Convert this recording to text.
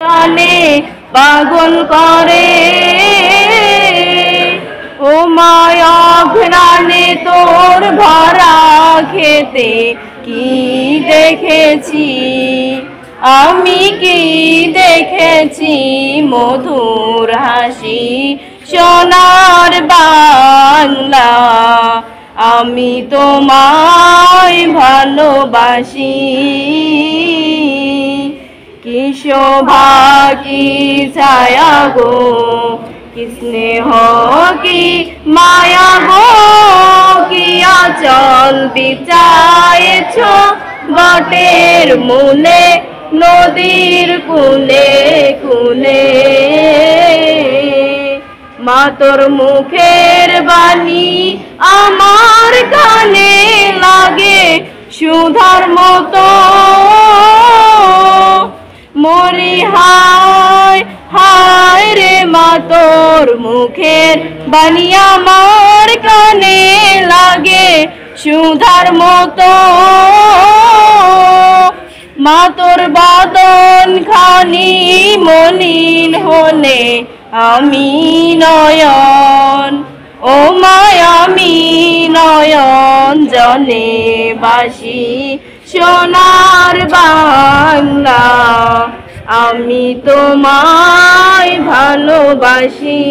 গানে পাগল করে ও মায়া ঘ্রাণে তোর ভরা খেতে কি দেখেছি আমি কি দেখেছি মধুর হাসি সোনার বাংলা আমি তোমায় ভালোবাসি কি শোভা কি ছায়া গো কি স্নেহ কি মায়া গো কি আচল বিছায়েছ বটের মূলে নদীর কূলে কূলে মা তোর মুখের বাণী আমার কানে লাগে সুধার মতো মরি হায় হায় রে মা তোর মুখের বাণী আমার কানে লাগে সুধার মতো মা তোর বদন খানি মলিন হলে আমি নয়ন ও মায়া আমি নয়ন জলে বাসি সোনার বাংলা আমি তোমায় ভালোবাসি।